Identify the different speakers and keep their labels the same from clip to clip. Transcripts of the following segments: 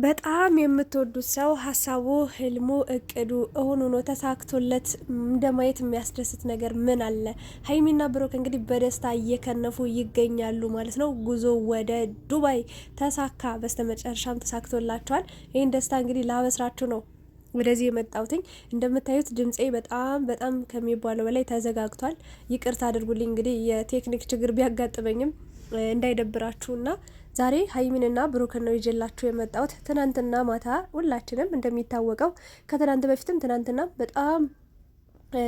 Speaker 1: በጣም የምትወዱት ሰው ሀሳቡ፣ ህልሙ፣ እቅዱ እውን ሆኖ ተሳክቶለት እንደማየት የሚያስደስት ነገር ምን አለ? ሀይሚና ብሩክ እንግዲህ በደስታ እየከነፉ ይገኛሉ ማለት ነው። ጉዞ ወደ ዱባይ ተሳካ፣ በስተመጨረሻም ተሳክቶላቸዋል። ይህን ደስታ እንግዲህ ላበስራችሁ ነው ወደዚህ የመጣሁትኝ። እንደምታዩት ድምፄ በጣም ከሚባለው በላይ ተዘጋግቷል። ይቅርታ አድርጉልኝ እንግዲህ የቴክኒክ ችግር ቢያጋጥመኝም እንዳይደብራችሁና ዛሬ ሀይሚንና ብሩክን ነው ይዤላችሁ የመጣሁት። ትናንትና ማታ ሁላችንም እንደሚታወቀው ከትናንት በፊትም ትናንትና በጣም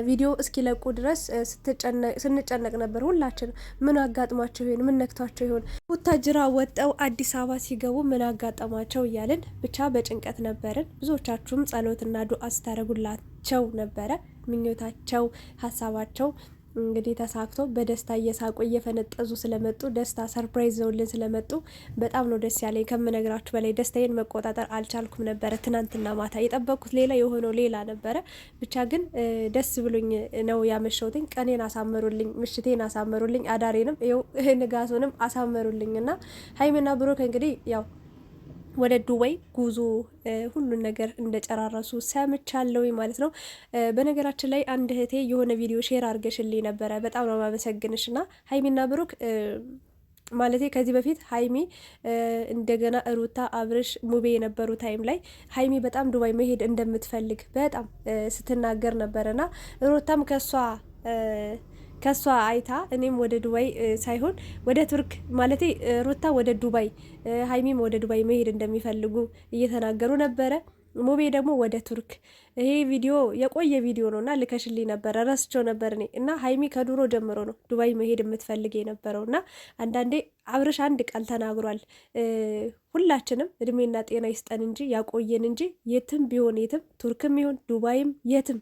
Speaker 1: ቪዲዮ እስኪለቁ ድረስ ስንጨነቅ ነበር። ሁላችን ምን አጋጥሟቸው ይሆን? ምን ነክቷቸው ይሆን? ቡታጅራ ወጠው አዲስ አበባ ሲገቡ ምን አጋጠማቸው እያልን ብቻ በጭንቀት ነበርን። ብዙዎቻችሁም ጸሎትና ዱዓ ስታደርጉላቸው ነበረ። ምኞታቸው፣ ሀሳባቸው እንግዲህ ተሳክቶ በደስታ እየሳቁ እየፈነጠዙ ስለመጡ ደስታ ሰርፕራይዝ ዘውልን ስለመጡ በጣም ነው ደስ ያለኝ። ከምነግራችሁ በላይ ደስታዬን መቆጣጠር አልቻልኩም ነበረ። ትናንትና ማታ የጠበቅኩት ሌላ የሆነው ሌላ ነበረ። ብቻ ግን ደስ ብሎኝ ነው ያመሸሁትኝ። ቀኔን አሳመሩልኝ፣ ምሽቴን አሳመሩልኝ፣ አዳሬንም ይኸው ንጋቱንም አሳመሩልኝ እና ሀይሚና ብሩክ እንግዲህ ያው ወደ ዱባይ ጉዞ ሁሉን ነገር እንደጨራረሱ ሰምቻለሁ ማለት ነው። በነገራችን ላይ አንድ እህቴ የሆነ ቪዲዮ ሼር አድርገሽልኝ ነበረ። በጣም ነው ማመሰግንሽ። እና ሀይሚና ብሩክ ማለቴ ከዚህ በፊት ሀይሚ እንደገና ሩታ፣ አብርሽ፣ ሙቤ የነበሩ ታይም ላይ ሀይሚ በጣም ዱባይ መሄድ እንደምትፈልግ በጣም ስትናገር ነበረና ሩታም ከሷ አይታ እኔም ወደ ዱባይ ሳይሆን ወደ ቱርክ ማለቴ ሩታ ወደ ዱባይ ሀይሚም ወደ ዱባይ መሄድ እንደሚፈልጉ እየተናገሩ ነበረ። ሙቤ ደግሞ ወደ ቱርክ። ይሄ ቪዲዮ የቆየ ቪዲዮ ነው እና ልከሽልኝ ነበረ፣ ረስቸው ነበር እኔ እና ሀይሚ ከድሮ ጀምሮ ነው ዱባይ መሄድ የምትፈልግ የነበረው እና አንዳንዴ አብርሽ አንድ ቃል ተናግሯል። ሁላችንም እድሜና ጤና ይስጠን እንጂ ያቆየን እንጂ የትም ቢሆን የትም ቱርክም ይሁን ዱባይም የትም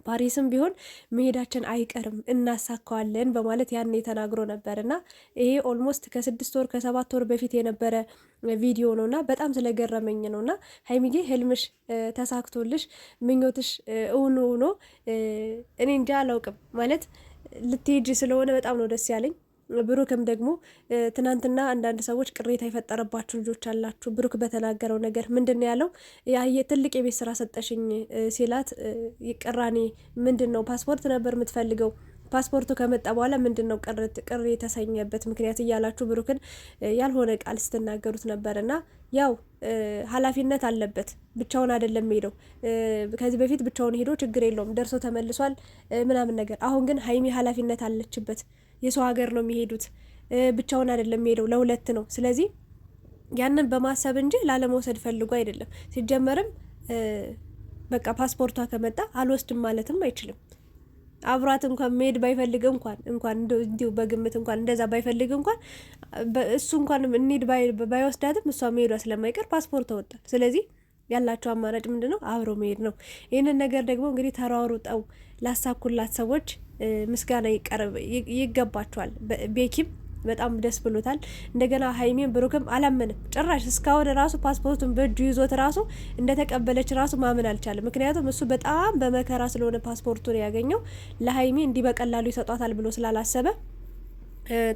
Speaker 1: ፓሪስም ቢሆን መሄዳችን አይቀርም እናሳካዋለን በማለት ያኔ ተናግሮ ነበር እና ይሄ ኦልሞስት ከ6 ወር ከ7 ወር በፊት የነበረ ቪዲዮ ነው እና በጣም ስለገረመኝ ነው። እና ሀይሚጌ ህልምሽ ተሳክቶልሽ ምኞትሽ እውን ሆኖ እኔ እንጃ አላውቅም ማለት ልትሄጂ ስለሆነ በጣም ነው ደስ ያለኝ። ብሩክም ደግሞ ትናንትና አንዳንድ ሰዎች ቅሬታ የፈጠረባችሁ ልጆች አላችሁ። ብሩክ በተናገረው ነገር ምንድን ነው ያለው? ትልቅ የቤት ስራ ሰጠሽኝ ሲላት ቅራኔ ምንድን ነው? ፓስፖርት ነበር የምትፈልገው ፓስፖርቱ ከመጣ በኋላ ምንድን ነው ቅር የተሰኘበት ምክንያት እያላችሁ ብሩክን ያልሆነ ቃል ስትናገሩት ነበር እና ያው ኃላፊነት አለበት። ብቻውን አይደለም ሄደው ከዚህ በፊት ብቻውን ሄዶ ችግር የለውም ደርሶ ተመልሷል ምናምን ነገር። አሁን ግን ሀይሚ ኃላፊነት አለችበት። የሰው ሀገር ነው የሚሄዱት። ብቻውን አይደለም ሄደው ለሁለት ነው። ስለዚህ ያንን በማሰብ እንጂ ላለመውሰድ ፈልጎ አይደለም። ሲጀመርም በቃ ፓስፖርቷ ከመጣ አልወስድም ማለትም አይችልም። አብሯት እንኳን መሄድ ባይፈልግ እንኳን እንዲሁ በግምት እንኳን እንደዛ ባይፈልግ እንኳን እሱ እንኳን እንሂድ ባይወስዳትም እሷ መሄዷ ስለማይቀር ፓስፖርት ተወጣል። ስለዚህ ያላቸው አማራጭ ምንድን ነው? አብሮ መሄድ ነው። ይህንን ነገር ደግሞ እንግዲህ ተሯሩጠው ላሳኩላት ሰዎች ምስጋና ይገባቸዋል። ቤኪም በጣም ደስ ብሎታል። እንደገና ሀይሚን ብሩክም አላመንም ጭራሽ እስካሁን ራሱ ፓስፖርቱን በእጁ ይዞት ራሱ እንደተቀበለች ራሱ ማመን አልቻለም። ምክንያቱም እሱ በጣም በመከራ ስለሆነ ፓስፖርቱን ያገኘው ለሀይሚ እንዲህ በቀላሉ ይሰጧታል ብሎ ስላላሰበ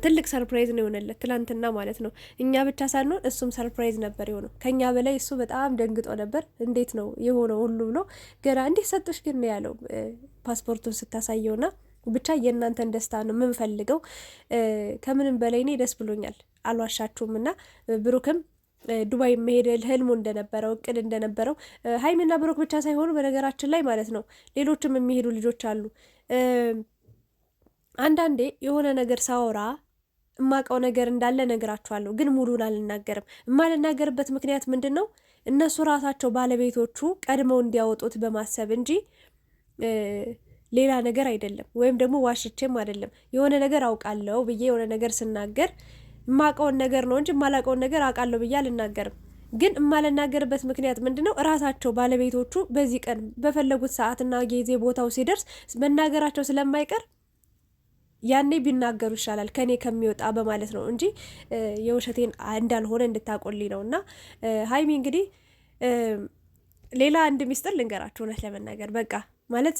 Speaker 1: ትልቅ ሰርፕራይዝ ነው የሆነለት ትላንትና ማለት ነው። እኛ ብቻ ሳንሆን እሱም ሰርፕራይዝ ነበር የሆነው። ከኛ በላይ እሱ በጣም ደንግጦ ነበር። እንዴት ነው የሆነው ሁሉ ብሎ ገና እንዴት ሰጡሽ ግን ነው ያለው ፓስፖርቱን ስታሳየውና ብቻ የእናንተን ደስታ ነው የምንፈልገው። ከምንም በላይ እኔ ደስ ብሎኛል፣ አልዋሻችሁም። እና ብሩክም ዱባይ መሄድ ህልሙ እንደነበረው እቅድ እንደነበረው ሀይሚና ብሩክ ብቻ ሳይሆኑ በነገራችን ላይ ማለት ነው ሌሎችም የሚሄዱ ልጆች አሉ። አንዳንዴ የሆነ ነገር ሳወራ እማቀው ነገር እንዳለ ነግራችኋለሁ፣ ግን ሙሉን አልናገርም። የማልናገርበት ምክንያት ምንድን ነው? እነሱ ራሳቸው ባለቤቶቹ ቀድመው እንዲያወጡት በማሰብ እንጂ ሌላ ነገር አይደለም። ወይም ደግሞ ዋሽቼም አይደለም። የሆነ ነገር አውቃለሁ ብዬ የሆነ ነገር ስናገር የማቀውን ነገር ነው እንጂ የማላቀውን ነገር አውቃለሁ ብዬ አልናገርም። ግን የማልናገርበት ምክንያት ምንድን ነው? እራሳቸው ባለቤቶቹ በዚህ ቀን በፈለጉት ሰዓትና ጊዜ ቦታው ሲደርስ መናገራቸው ስለማይቀር ያኔ ቢናገሩ ይሻላል ከኔ ከሚወጣ በማለት ነው እንጂ የውሸቴን እንዳልሆነ እንድታቆልኝ ነው። እና ሀይሚ እንግዲህ ሌላ አንድ ሚስጥር ልንገራችሁ። እውነት ለመናገር በቃ ማለት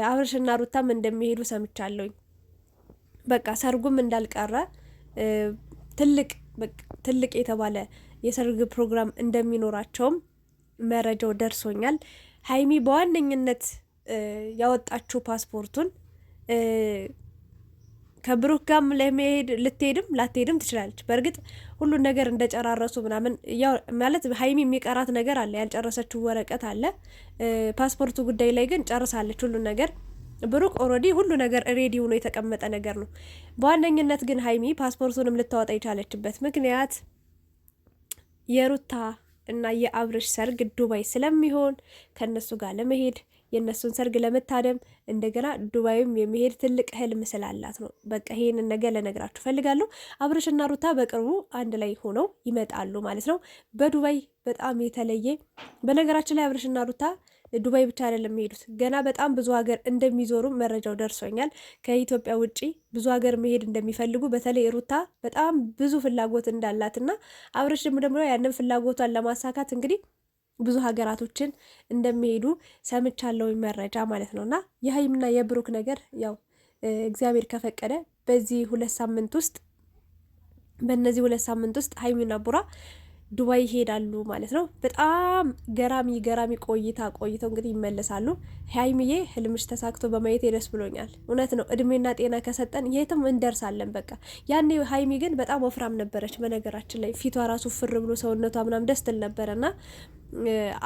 Speaker 1: አብርሽና ሩታም እንደሚሄዱ ሰምቻለሁኝ። በቃ ሰርጉም እንዳልቀረ ትልቅ የተባለ የሰርግ ፕሮግራም እንደሚኖራቸውም መረጃው ደርሶኛል። ሀይሚ በዋነኝነት ያወጣችው ፓስፖርቱን ከብሩክ ጋርም ለመሄድ ልትሄድም ላትሄድም ትችላለች። በእርግጥ ሁሉን ነገር እንደጨራረሱ ምናምን ያው ማለት ሀይሚ የሚቀራት ነገር አለ፣ ያልጨረሰችው ወረቀት አለ። ፓስፖርቱ ጉዳይ ላይ ግን ጨርሳለች ሁሉን ነገር። ብሩክ ኦልሬዲ ሁሉ ነገር ሬዲ ሆኖ የተቀመጠ ነገር ነው። በዋነኝነት ግን ሀይሚ ፓስፖርቱንም ልታወጣ የቻለችበት ምክንያት የሩታ እና የአብርሽ ሰርግ ዱባይ ስለሚሆን ከነሱ ጋር ለመሄድ የእነሱን ሰርግ ለመታደም እንደገና ዱባይም የሚሄድ ትልቅ ህልም ስላላት ነው። በቃ ይሄንን ነገር ለነግራችሁ ፈልጋለሁ። አብርሽና ሩታ በቅርቡ አንድ ላይ ሆነው ይመጣሉ ማለት ነው በዱባይ በጣም የተለየ። በነገራችን ላይ አብርሽና ሩታ ዱባይ ብቻ አይደለም የሚሄዱት፣ ገና በጣም ብዙ ሀገር እንደሚዞሩ መረጃው ደርሶኛል። ከኢትዮጵያ ውጪ ብዙ ሀገር መሄድ እንደሚፈልጉ በተለይ ሩታ በጣም ብዙ ፍላጎት እንዳላትና አብርሽ ደግሞ ያንን ፍላጎቷን ለማሳካት እንግዲህ ብዙ ሀገራቶችን እንደሚሄዱ ሰምቻለሁ መረጃ ማለት ነው። እና የሀይምና የብሩክ ነገር ያው እግዚአብሔር ከፈቀደ በእነዚህ 2 ሳምንት ውስጥ ሀይሚና ቡራ ዱባይ ይሄዳሉ ማለት ነው። በጣም ገራሚ ቆይተው እንግዲህ ይመለሳሉ። ሀይሚዬ ህልምሽ ተሳክቶ በማየት ደስ ብሎኛል። እውነት ነው፣ እድሜና ጤና ከሰጠን የትም እንደርሳለን። በቃ ያኔ ሀይሚ ግን በጣም ወፍራም ነበረች። በነገራችን ላይ ፊቷ ራሱ ፍር ብሎ ሰውነቷ ምናምን ደስ ትል ነበረና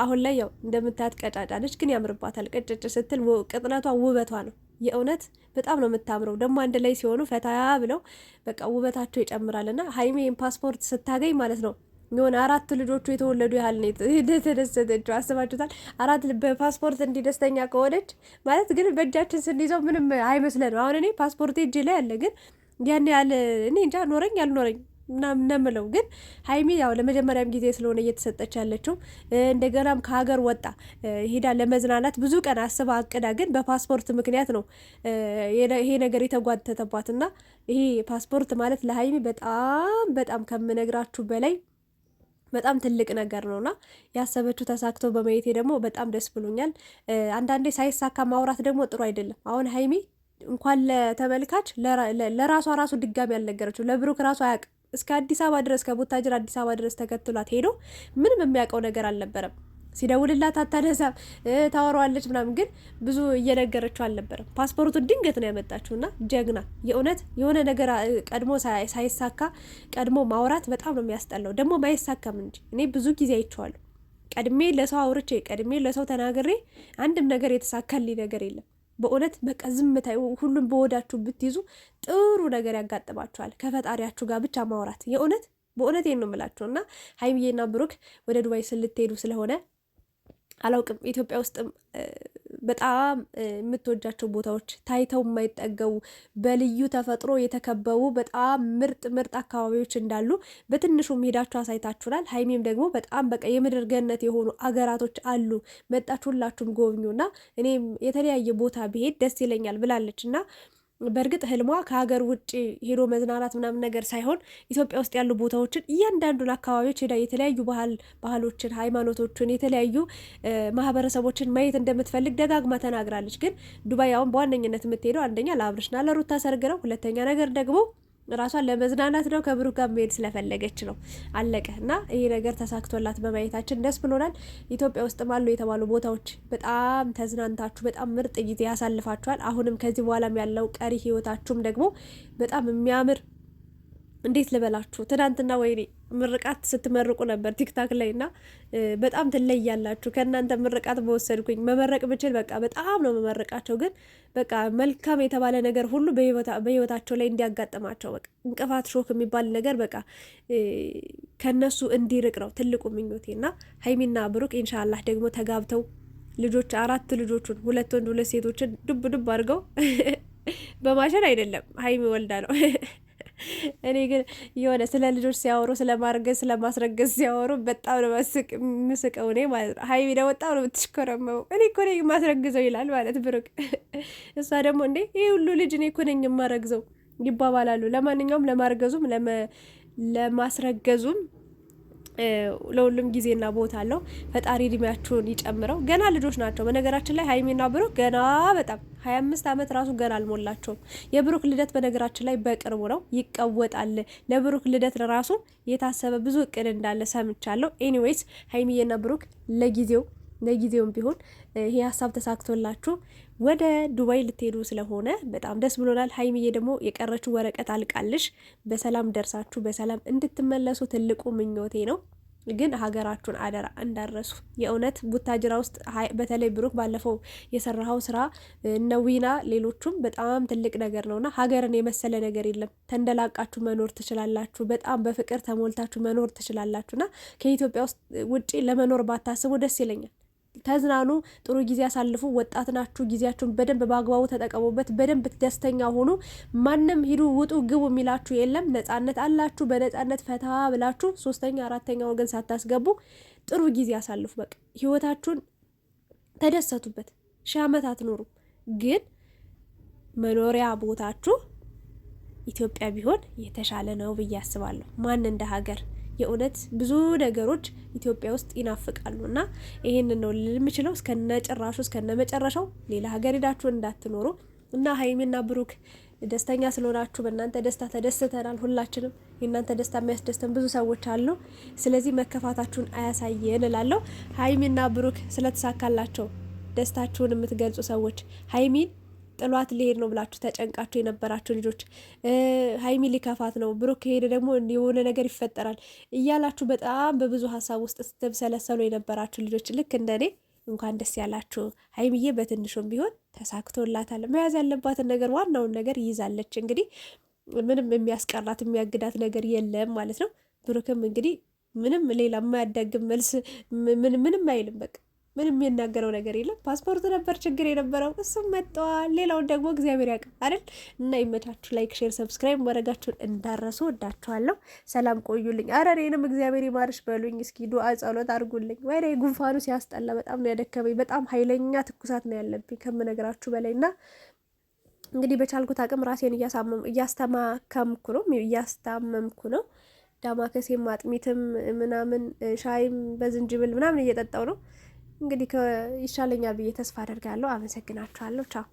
Speaker 1: አሁን ላይ ያው እንደምታያት ቀጫጫ ነች፣ ግን ያምርባታል። ቀጭጭ ስትል ቅጥነቷ ውበቷ ነው። የእውነት በጣም ነው የምታምረው። ደግሞ አንድ ላይ ሲሆኑ ፈታ ብለው በቃ ውበታቸው ይጨምራልና ሀይሚ ፓስፖርት ስታገኝ ማለት ነው የሆነ 4 ልጆቹ የተወለዱ ያህል ነው የተደሰተችው። አስባችሁታል? 4 በፓስፖርት እንዲደስተኛ ከሆነች ማለት ግን በእጃችን ስንይዘው ምንም አይመስለንም። አሁን እኔ ፓስፖርት እጅ ላይ አለ፣ ግን ያን ያህል እኔ እንጃ ኖረኝ አልኖረኝ ምናምነምለው። ግን ሀይሚ ያው ለመጀመሪያም ጊዜ ስለሆነ እየተሰጠች ያለችው እንደገናም ከሀገር ወጣ ሄዳ ለመዝናናት ብዙ ቀን አስባ አቅዳ፣ ግን በፓስፖርት ምክንያት ነው ይሄ ነገር የተጓተተባትና ይሄ ፓስፖርት ማለት ለሀይሚ በጣም ከምነግራችሁ በላይ በጣም ትልቅ ነገር ነውና ያሰበችው ተሳክቶ በማየቴ ደግሞ በጣም ደስ ብሎኛል። አንዳንዴ ሳይሳካ ማውራት ደግሞ ጥሩ አይደለም። አሁን ሀይሚ እንኳን ለተመልካች ለራሷ ራሱ ድጋሚ ያልነገረችው ለብሩክ ራሱ አያውቅም። እስከ አዲስ አበባ ድረስ ከቡታጅራ አዲስ አበባ ድረስ ተከትሏት ሄዶ ምንም የሚያውቀው ነገር አልነበረም። ሲደውልላት አታነሳም፣ ታወራዋለች ምናምን፣ ግን ብዙ እየነገረችው አልነበረም። ፓስፖርቱን ድንገት ነው ያመጣችውና ጀግና። የእውነት የሆነ ነገር ቀድሞ ሳይሳካ ቀድሞ ማውራት በጣም ነው የሚያስጠላው። ደግሞ ማይሳካም እንጂ እኔ ብዙ ጊዜ አይቼዋለሁ። ቀድሜ ለሰው አውርቼ ቀድሜ ለሰው ተናግሬ አንድም ነገር የተሳካልኝ ነገር የለም። በእውነት በቃ ዝምታ፣ ሁሉም በወዳችሁ ብትይዙ ጥሩ ነገር ያጋጥማችኋል። ከፈጣሪያችሁ ጋር ብቻ ማውራት በእውነት ነው የምላችሁ። እና ሀይሚዬና ብሩክ ወደ ዱባይ ስልትሄዱ ስለሆነ አላውቅም። ኢትዮጵያ ውስጥ በጣም የምትወጃቸው ቦታዎች ታይተው የማይጠገቡ በልዩ ተፈጥሮ የተከበቡ በጣም ምርጥ አካባቢዎች እንዳሉ በትንሹም ሄዳችሁ አሳይታችሁናል። ሀይሚም ደግሞ በጣም በቃ የምድር ገነት የሆኑ አገራቶች አሉ፣ መጣችሁ ሁላችሁም ጎብኙና እኔም የተለያየ ቦታ ብሄድ ደስ ይለኛል ብላለች እና በእርግጥ ህልሟ ከሀገር ውጭ ሄዶ መዝናናት ምናምን ነገር ሳይሆን ኢትዮጵያ ውስጥ ያሉ ቦታዎችን እያንዳንዱን አካባቢዎች ሄዳ የተለያዩ ባህሎችን፣ ሃይማኖቶችን፣ የተለያዩ ማህበረሰቦችን ማየት እንደምትፈልግ ደጋግማ ተናግራለች። ግን ዱባይ አሁን በዋነኝነት የምትሄደው አንደኛ ለአብርሽና ለሩታ ሰርግ ነው። ሁለተኛ ነገር ደግሞ ራሷን ለመዝናናት ነው። ከብሩክ ጋር መሄድ ስለፈለገች ነው። አለቀ። እና ይሄ ነገር ተሳክቶላት በማየታችን ደስ ብሎናል። ኢትዮጵያ ውስጥ አሉ የተባሉ ቦታዎች በጣም ተዝናንታችሁ በጣም ምርጥ ጊዜ ያሳልፋችኋል። አሁንም ከዚህ በኋላም ያለው ቀሪ ህይወታችሁም ደግሞ በጣም የሚያምር እንዴት ልበላችሁ፣ ትናንትና ወይኔ ምርቃት ስትመርቁ ነበር ቲክታክ ላይ እና በጣም ትለያላችሁ። ከእናንተ ምርቃት በወሰድኩኝ መመረቅ ብችል በቃ በጣም ነው መመረቃቸው። ግን በቃ መልካም የተባለ ነገር ሁሉ በህይወታቸው ላይ እንዲያጋጥማቸው በቃ እንቅፋት፣ ሾክ የሚባል ነገር በቃ ከነሱ እንዲርቅ ነው ትልቁ ምኞቴ። እና ሀይሚና ብሩክ ኢንሻላህ ደግሞ ተጋብተው ልጆች 4 ልጆቹን 2 ወንድ 2 ሴቶችን ዱብ አድርገው በማሸን አይደለም ሀይሚ ወልዳ ነው። እኔ ግን የሆነ ስለ ልጆች ሲያወሩ ስለማርገዝ ስለማስረገዝ ሲያወሩ በጣም ነው ምስቀው እኔ ማለት ነው። ሀይሚ ደግሞ በጣም ነው የምትሽኮረመው። እኔ እኮ ነኝ የማስረግዘው ይላል ማለት ብሩክ። እሷ ደግሞ እንዴ ይህ ሁሉ ልጅ እኔ እኮ ነኝ የማረግዘው ይባባላሉ። ለማንኛውም ለማርገዙም ለማስረገዙም ለሁሉም ጊዜና ቦታ አለው። ፈጣሪ እድሜያችሁን ይጨምረው። ገና ልጆች ናቸው። በነገራችን ላይ ሀይሚና ብሩክ ገና በጣም 25 ዓመት ራሱ ገና አልሞላቸውም። የብሩክ ልደት በነገራችን ላይ በቅርቡ ነው፣ ይቀወጣል። ለብሩክ ልደት ለራሱ የታሰበ ብዙ እቅድ እንዳለ ሰምቻለሁ። ኤኒዌይስ ሀይሚዬና ብሩክ ለጊዜውም ቢሆን ይሄ ሀሳብ ተሳክቶላችሁ ወደ ዱባይ ልትሄዱ ስለሆነ በጣም ደስ ብሎናል። ሀይሚዬ ደግሞ የቀረችው ወረቀት አልቃልሽ በሰላም ደርሳችሁ በሰላም እንድትመለሱ ትልቁ ምኞቴ ነው። ግን ሀገራችሁን አደራ እንዳረሱ። የእውነት ቡታጅራ ውስጥ በተለይ ብሩክ ባለፈው የሰራኸው ስራ እነዊና ሌሎቹም በጣም ትልቅ ነገር ነውና ሀገርን የመሰለ ነገር የለም። ተንደላቃችሁ መኖር ትችላላችሁ። በጣም በፍቅር ተሞልታችሁ መኖር ትችላላችሁና ከኢትዮጵያ ውስጥ ውጪ ለመኖር ባታስቡ ደስ ይለኛል። ተዝናኑ፣ ጥሩ ጊዜ አሳልፉ። ወጣት ናችሁ፣ ጊዜያችሁን በደንብ በአግባቡ ተጠቀሙበት። በደንብ ደስተኛ ሆኑ። ማንም ሂዱ ውጡ ግቡ የሚላችሁ የለም። ነጻነት አላችሁ። በነጻነት ፈታ ብላችሁ ሶስተኛ አራተኛ ወገን ሳታስገቡ ጥሩ ጊዜ አሳልፉ። በቃ ህይወታችሁን ተደሰቱበት። 1000 ዓመት አትኖሩ፣ ግን መኖሪያ ቦታችሁ ኢትዮጵያ ቢሆን የተሻለ ነው ብዬ አስባለሁ። ማን እንደ ሀገር የእውነት ብዙ ነገሮች ኢትዮጵያ ውስጥ ይናፍቃሉ እና ይሄንን ነው ልል የምችለው። እስከነጭራሹ እስከነመጨረሻው ሌላ ሀገር ሄዳችሁ እንዳትኖሩ እና ሀይሚና ብሩክ ደስተኛ ስለሆናችሁ በእናንተ ደስታ ተደስተናል። ሁላችንም የእናንተ ደስታ የሚያስደስተን ብዙ ሰዎች አሉ። ስለዚህ መከፋታችሁን አያሳየን እላለሁ። ሀይሚና ብሩክ ስለተሳካላቸው ደስታችሁን የምትገልጹ ሰዎች ሀይሚን ጥሏት ሊሄድ ነው ብላችሁ ተጨንቃችሁ የነበራችሁ ልጆች፣ ሀይሚ ሊከፋት ነው፣ ብሩክ ከሄደ ደግሞ የሆነ ነገር ይፈጠራል እያላችሁ በጣም በብዙ ሀሳብ ውስጥ ስትብሰለሰሉ የነበራችሁ ልጆች ልክ እንደኔ እንኳን ደስ ያላችሁ። ሀይሚዬ በትንሹም ቢሆን ተሳክቶላታል። መያዝ ያለባትን ነገር ዋናውን ነገር ይይዛለች። እንግዲህ ምንም የሚያስቀራት የሚያግዳት ነገር የለም ማለት ነው። ብሩክም እንግዲህ ምንም ሌላ የማያዳግም መልስ ምንም አይልም። በቃ ምንም የሚናገረው ነገር የለም። ፓስፖርት ነበር ችግር የነበረው፣ እሱም መጥተዋል። ሌላውን ደግሞ እግዚአብሔር ያውቃል አይደል? እና ይመቻችሁ። ላይክ፣ ሼር፣ ሰብስክራይብ ማድረጋችሁን እንዳረሱ። ወዳችኋለሁ። ሰላም ቆዩልኝ። አረ እኔንም እግዚአብሔር ይማርሽ በሉኝ። እስኪ ዱአ ጸሎት አድርጉልኝ። ወይኔ ጉንፋኑ ሲያስጠላ በጣም ነው ያደከመኝ። በጣም ኃይለኛ ትኩሳት ነው ያለብኝ ከምነግራችሁ በላይ እና እንግዲህ በቻልኩት አቅም ራሴን እያስታመምኩ ነው። ዳማከሴም አጥሚትም ምናምን ሻይም በዝንጅብል ምናምን እየጠጣው ነው። እንግዲህ ይሻለኛል ብዬ ተስፋ አደርጋለሁ። አመሰግናችኋለሁ። ቻው